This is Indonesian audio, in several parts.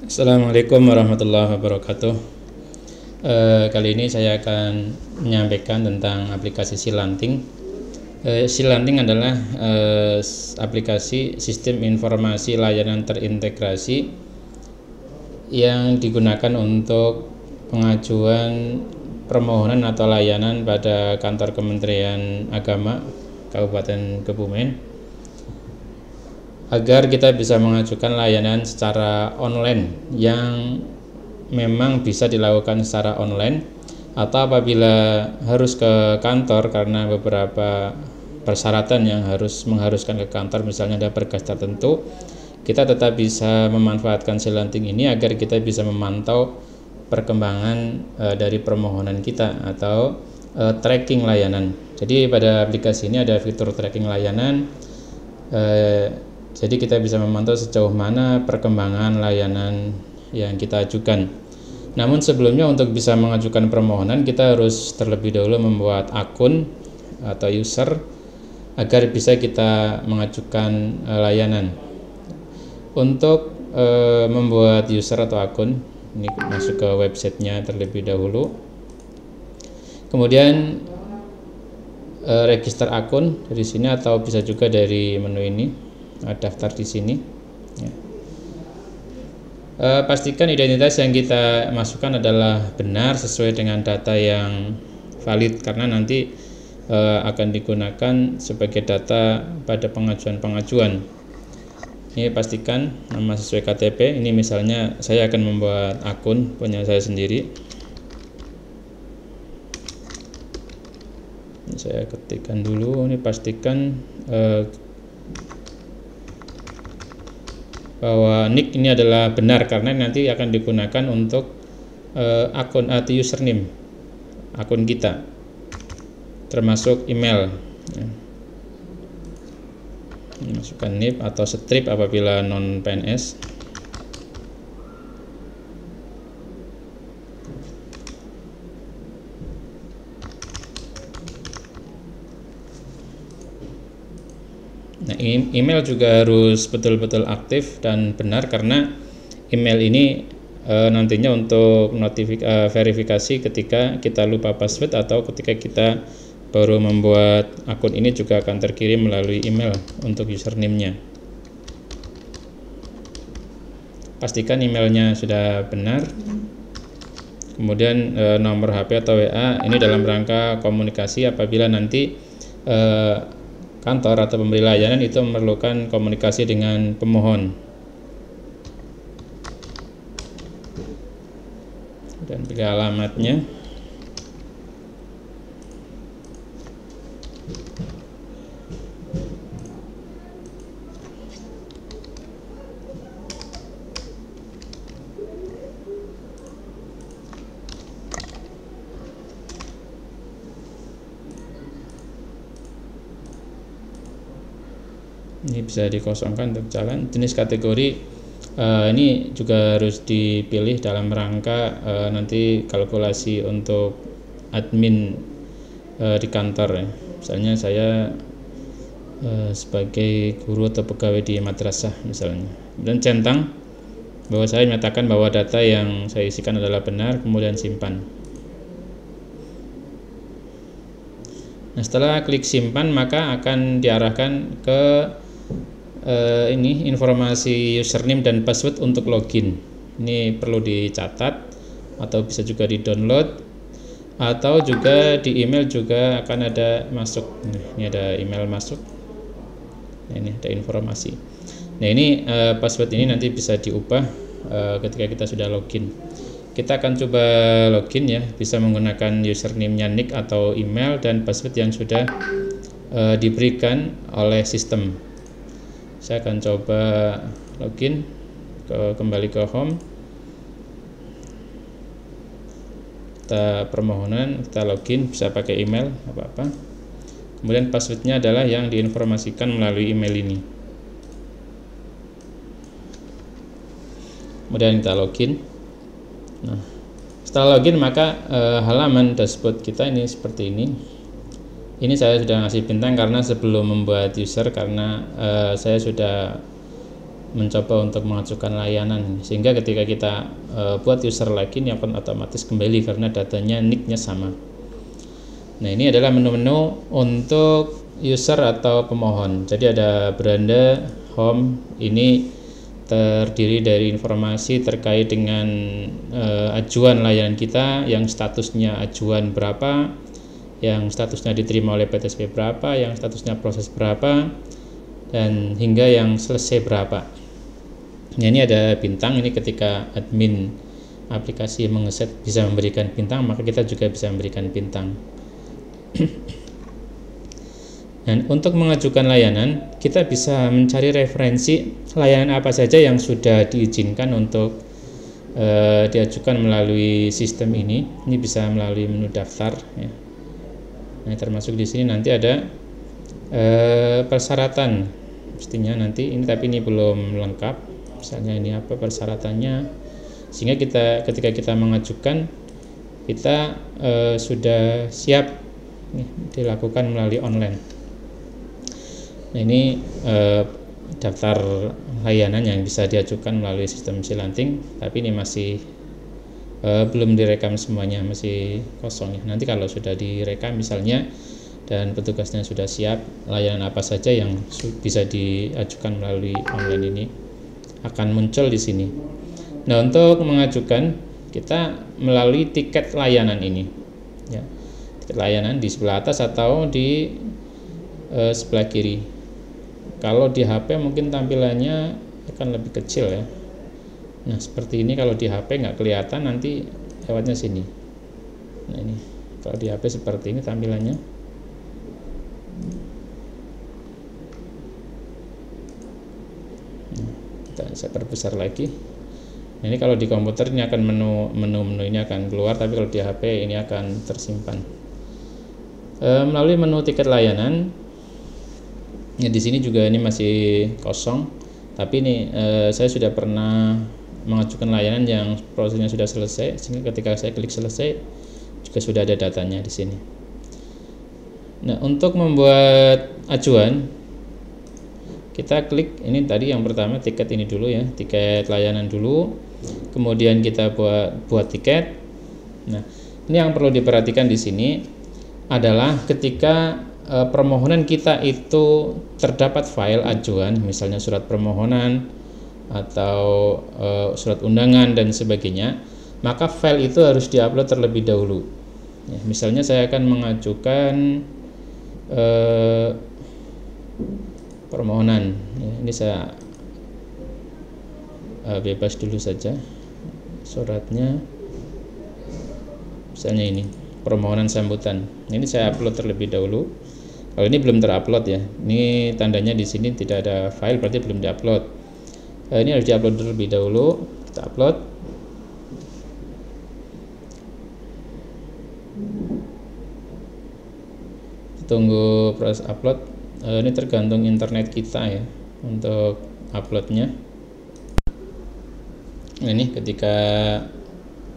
Assalamualaikum warahmatullahi wabarakatuh. Kali ini saya akan menyampaikan tentang aplikasi Silanting. Silanting adalah aplikasi sistem informasi layanan terintegrasi yang digunakan untuk pengajuan permohonan atau layanan pada kantor Kementerian Agama Kabupaten Kebumen, agar kita bisa mengajukan layanan secara online yang memang bisa dilakukan secara online, atau apabila harus ke kantor karena beberapa persyaratan yang mengharuskan ke kantor, misalnya ada berkas tertentu, kita tetap bisa memanfaatkan Silanting ini agar kita bisa memantau perkembangan dari permohonan kita atau tracking layanan. Jadi pada aplikasi ini ada fitur tracking layanan. Jadi kita bisa memantau sejauh mana perkembangan layanan yang kita ajukan. Namun sebelumnya, untuk bisa mengajukan permohonan, kita harus terlebih dahulu membuat akun atau user agar bisa kita mengajukan layanan. Untuk membuat user atau akun, ini masuk ke websitenya terlebih dahulu. Kemudian register akun dari sini, atau bisa juga dari menu ini. Daftar di sini ya. Pastikan identitas yang kita masukkan adalah benar sesuai dengan data yang valid, karena nanti akan digunakan sebagai data pada pengajuan. Ini pastikan nama sesuai KTP. Ini misalnya saya akan membuat akun punya saya sendiri. Ini saya ketikkan dulu. Ini pastikan bahwa nick ini adalah benar, karena nanti akan digunakan untuk akun atau username akun kita, termasuk email ya. Masukkan NIP atau strip apabila non PNS. Nah, email juga harus betul-betul aktif dan benar, karena email ini nantinya untuk verifikasi ketika kita lupa password atau ketika kita baru membuat akun ini juga akan terkirim melalui email untuk username-nya. Pastikan emailnya sudah benar. Kemudian nomor HP atau WA ini dalam rangka komunikasi apabila nanti kantor atau pemberi layanan itu memerlukan komunikasi dengan pemohon. Dan pilih alamatnya. Ini bisa dikosongkan untuk jalan. Jenis kategori ini juga harus dipilih dalam rangka nanti kalkulasi untuk admin di kantor ya. Misalnya saya sebagai guru atau pegawai di madrasah misalnya. Kemudian centang bahwa saya menyatakan bahwa data yang saya isikan adalah benar, kemudian simpan. Nah, setelah klik simpan, maka akan diarahkan ke ini informasi username dan password untuk login. Ini perlu dicatat atau bisa juga di-download, atau juga di email juga akan ada masuk. Ini ada email masuk. Nah, ini ada informasi. Nah, ini password ini nanti bisa diubah ketika kita sudah login. Kita akan coba login ya, bisa menggunakan username-nya nick atau email dan password yang sudah diberikan oleh sistem. Saya akan coba login, kembali ke home, kita permohonan, kita login, bisa pakai email apa-apa. Kemudian passwordnya adalah yang diinformasikan melalui email ini. Kemudian kita login. Nah, setelah login maka halaman dashboard kita ini seperti ini. Ini saya sudah ngasih bintang karena sebelum membuat user, karena saya sudah mencoba untuk mengajukan layanan, sehingga ketika kita buat user lagi ini akan otomatis kembali karena datanya nicknya sama. Nah, ini adalah menu-menu untuk user atau pemohon. Jadi ada beranda, home, ini terdiri dari informasi terkait dengan ajuan layanan kita, yang statusnya ajuan berapa, yang statusnya diterima oleh PTSP berapa, yang statusnya proses berapa, dan hingga yang selesai berapa. Nah, ini ada bintang, ini ketika admin aplikasi mengeset bisa memberikan bintang, maka kita juga bisa memberikan bintang. Dan untuk mengajukan layanan, kita bisa mencari referensi layanan apa saja yang sudah diizinkan untuk diajukan melalui sistem ini. Ini bisa melalui menu daftar ya. Nah, termasuk di sini nanti ada persyaratan, mestinya nanti ini, tapi ini belum lengkap. Misalnya ini apa persyaratannya, sehingga ketika kita mengajukan kita sudah siap dilakukan melalui online. Nah, ini daftar layanan yang bisa diajukan melalui sistem Silanting, tapi ini masih belum direkam semuanya, masih kosong ya. Nanti kalau sudah direkam misalnya dan petugasnya sudah siap, layanan apa saja yang bisa diajukan melalui online ini akan muncul di sini. Nah, untuk mengajukan kita melalui tiket layanan ini ya. Layanan di sebelah atas atau di sebelah kiri. Kalau di HP mungkin tampilannya akan lebih kecil ya. Nah, seperti ini kalau di HP nggak kelihatan, nanti lewatnya sini. Nah, ini kalau di HP seperti ini tampilannya. Nah, saya perbesar lagi. Nah, ini kalau di komputer ini akan menu ini akan keluar, tapi kalau di HP ini akan tersimpan. Melalui menu tiket layanan ya, di sini juga ini masih kosong, tapi ini saya sudah pernah mengajukan layanan yang prosesnya sudah selesai, sehingga ketika saya klik selesai juga sudah ada datanya di sini. Nah, untuk membuat ajuan kita klik ini tadi, yang pertama tiket ini dulu ya, tiket layanan dulu, kemudian kita buat tiket. Nah, ini yang perlu diperhatikan di sini adalah ketika permohonan kita itu terdapat file ajuan, misalnya surat permohonan atau surat undangan dan sebagainya, maka file itu harus diupload terlebih dahulu ya. Misalnya saya akan mengajukan permohonan ya, ini saya bebas dulu saja suratnya, misalnya ini permohonan sambutan. Ini saya upload terlebih dahulu. Kalau ini belum terupload ya, ini tandanya di sini tidak ada file, berarti belum diupload. Ini harus diupload terlebih dahulu. Kita upload. Tunggu proses upload. Ini tergantung internet kita ya untuk uploadnya. Ini ketika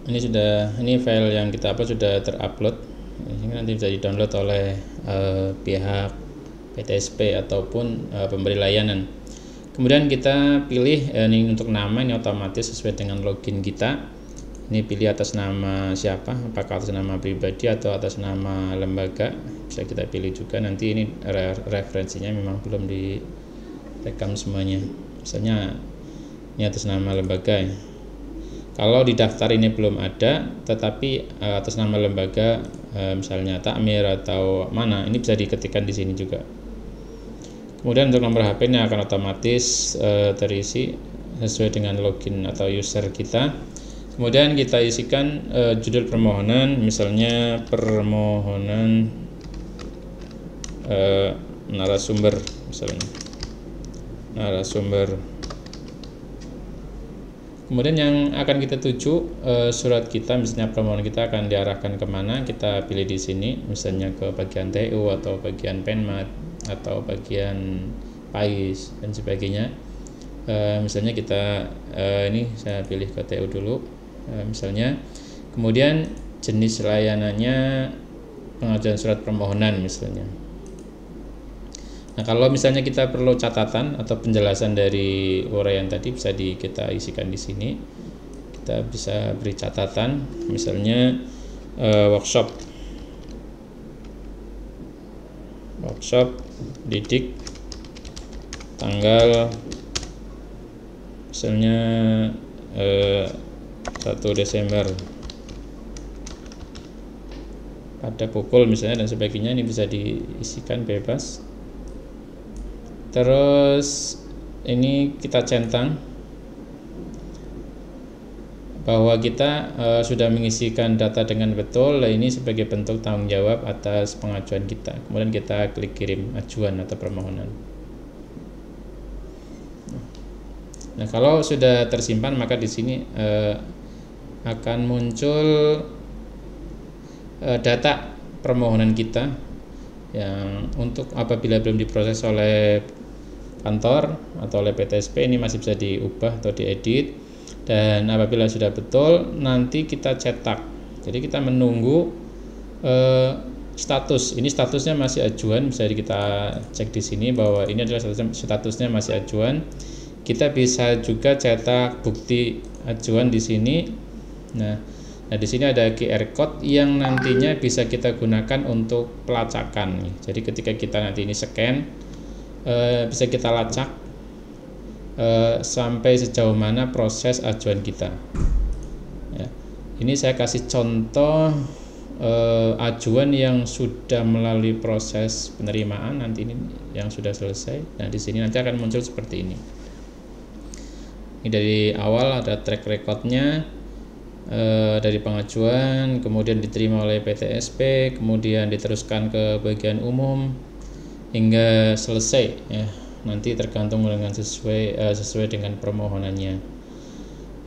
ini file yang kita upload sudah terupload, ini nanti bisa di-download oleh pihak PTSP ataupun pemberi layanan. Kemudian kita pilih ini untuk nama, ini otomatis sesuai dengan login kita. Ini pilih atas nama siapa, apakah atas nama pribadi atau atas nama lembaga, bisa kita pilih juga. Nanti ini referensinya memang belum direkam semuanya, misalnya ini atas nama lembaga ya. Kalau di daftar ini belum ada, tetapi atas nama lembaga misalnya Takmir atau mana, ini bisa diketikkan di sini juga. Kemudian untuk nomor HP ini akan otomatis terisi sesuai dengan login atau user kita. Kemudian kita isikan judul permohonan, misalnya permohonan narasumber, misalnya narasumber. Kemudian yang akan kita tuju surat kita, misalnya permohonan kita akan diarahkan kemana, kita pilih di sini, misalnya ke bagian TU atau bagian Penmat atau bagian PAIS dan sebagainya. Misalnya kita ini saya pilih ke TU dulu, misalnya. Kemudian jenis layanannya pengajuan surat permohonan misalnya. Nah, kalau misalnya kita perlu catatan atau penjelasan dari uraian tadi, bisa kita isikan di sini. Kita bisa beri catatan, misalnya workshop didik tanggal misalnya 1 Desember pada pukul misalnya dan sebagainya. Ini bisa diisikan bebas. Terus ini kita centang bahwa kita sudah mengisikan data dengan betul. Nah, ini sebagai bentuk tanggung jawab atas pengajuan kita. Kemudian kita klik kirim ajuan atau permohonan. Nah, kalau sudah tersimpan, maka di sini akan muncul data permohonan kita yang untuk apabila belum diproses oleh kantor atau oleh PTSP, ini masih bisa diubah atau diedit. Dan apabila sudah betul, nanti kita cetak. Jadi kita menunggu status. Ini statusnya masih ajuan. Bisa kita cek di sini bahwa ini adalah statusnya masih ajuan. Kita bisa juga cetak bukti ajuan di sini. Nah, di sini ada QR code yang nantinya bisa kita gunakan untuk pelacakan. Jadi ketika kita nanti ini scan, bisa kita lacak sampai sejauh mana proses ajuan kita. Ya. Ini saya kasih contoh ajuan yang sudah melalui proses penerimaan, nanti ini yang sudah selesai. Nah, di sini nanti akan muncul seperti ini. Ini dari awal ada track recordnya, dari pengajuan, kemudian diterima oleh PTSP, kemudian diteruskan ke bagian umum hingga selesai. Ya. Nanti tergantung dengan sesuai dengan permohonannya.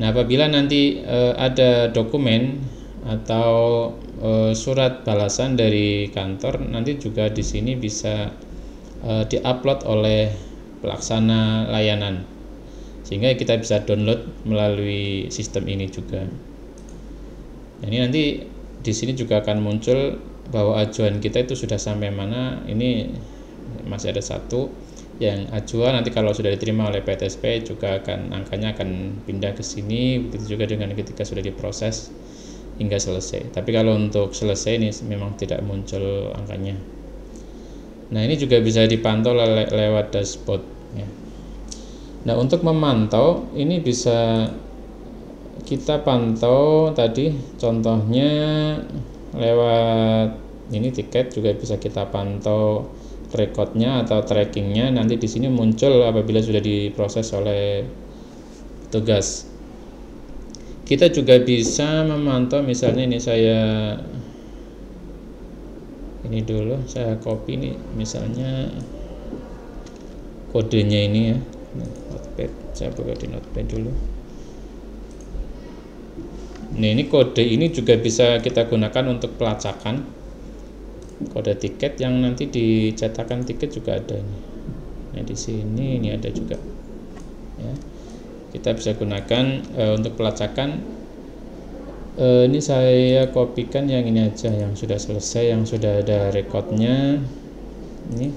Nah, apabila nanti ada dokumen atau surat balasan dari kantor, nanti juga di sini bisa diupload oleh pelaksana layanan, sehingga kita bisa download melalui sistem ini juga. Nah, ini nanti di sini juga akan muncul bahwa ajuan kita itu sudah sampai mana. Ini masih ada satu yang ajuan, nanti kalau sudah diterima oleh PTSP juga angkanya akan pindah ke sini. Begitu juga dengan ketika sudah diproses hingga selesai. Tapi kalau untuk selesai ini memang tidak muncul angkanya. Nah, ini juga bisa dipantau lewat dashboard ya. Nah, untuk memantau ini bisa kita pantau tadi contohnya lewat ini tiket, juga bisa kita pantau rekodnya atau trackingnya. Nanti di sini muncul apabila sudah diproses oleh petugas. Kita juga bisa memantau, misalnya ini saya copy ini misalnya kodenya ini ya. Notepad, saya buka di Notepad dulu. Nah, ini kode ini juga bisa kita gunakan untuk pelacakan. Kode tiket yang nanti dicetakan tiket juga ada ini. Nah, di sini ini ada juga. Ya. Kita bisa gunakan untuk pelacakan. Ini saya kopikan yang ini aja, yang sudah selesai, yang sudah ada rekodnya. Ini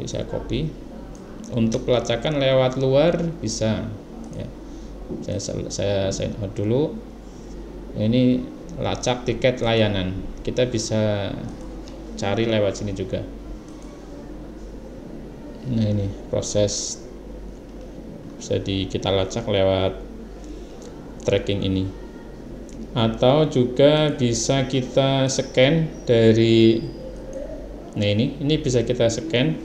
saya copy. Untuk pelacakan lewat luar bisa. Ya. Saya sign out dulu. Ini lacak tiket layanan, kita bisa cari lewat sini juga. Nah, ini proses bisa kita lacak lewat tracking ini, atau juga bisa kita scan dari. Nah, ini bisa kita scan.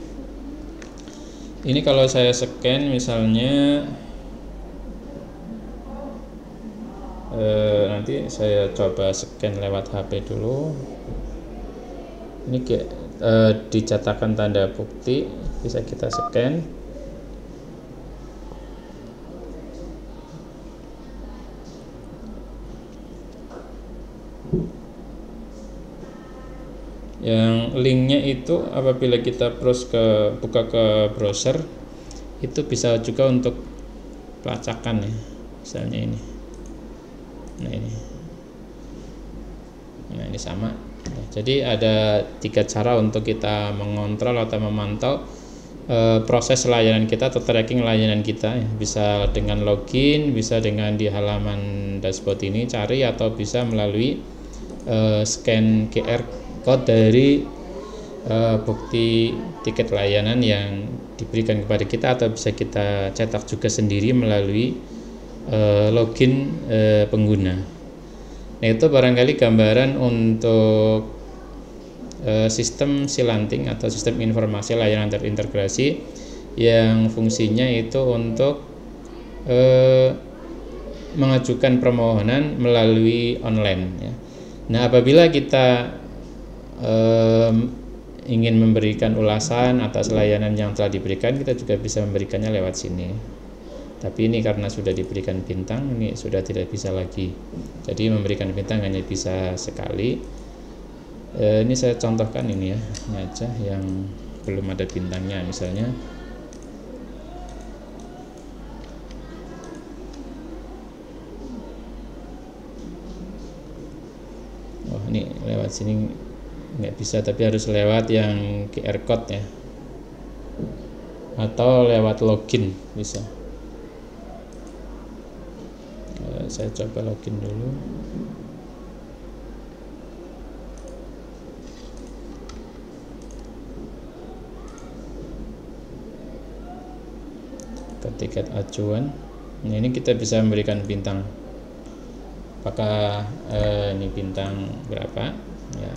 Ini kalau saya scan misalnya nanti saya coba scan lewat HP dulu. Ini dicetakkan tanda bukti, bisa kita scan. Yang linknya itu apabila kita buka ke browser, itu bisa juga untuk pelacakan ya, misalnya ini. Nah, ini sama Jadi ada 3 cara untuk kita mengontrol atau memantau proses layanan kita atau tracking layanan kita. Bisa dengan login, bisa dengan di halaman dashboard ini cari, atau bisa melalui scan QR code dari bukti tiket layanan yang diberikan kepada kita, atau bisa kita cetak juga sendiri melalui login pengguna. Nah, itu barangkali gambaran untuk sistem Silanting atau sistem informasi layanan terintegrasi yang fungsinya itu untuk mengajukan permohonan melalui online ya. Nah, apabila kita ingin memberikan ulasan atas layanan yang telah diberikan, kita juga bisa memberikannya lewat sini. Tapi ini karena sudah diberikan bintang, ini sudah tidak bisa lagi. Jadi memberikan bintang hanya bisa sekali. Ini saya contohkan ini ya, ini aja yang belum ada bintangnya misalnya. Oh, ini lewat sini nggak bisa, tapi harus lewat yang QR code ya, atau lewat login bisa. Saya coba login dulu. Ke tiket acuan. Nah, ini kita bisa memberikan bintang. Apakah ini bintang berapa? Ya.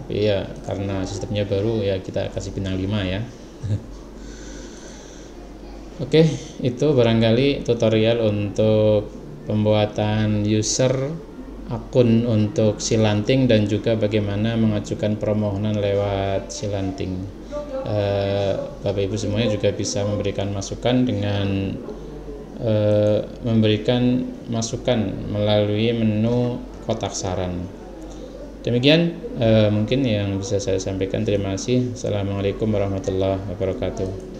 Tapi ya karena sistemnya baru ya kita kasih bintang 5 ya. Oke, itu barangkali tutorial untuk pembuatan user akun untuk Silanting dan juga bagaimana mengajukan permohonan lewat Silanting. Bapak Ibu semuanya juga bisa memberikan masukan dengan memberikan masukan melalui menu kotak saran. Demikian mungkin yang bisa saya sampaikan. Terima kasih. Assalamualaikum warahmatullahi wabarakatuh.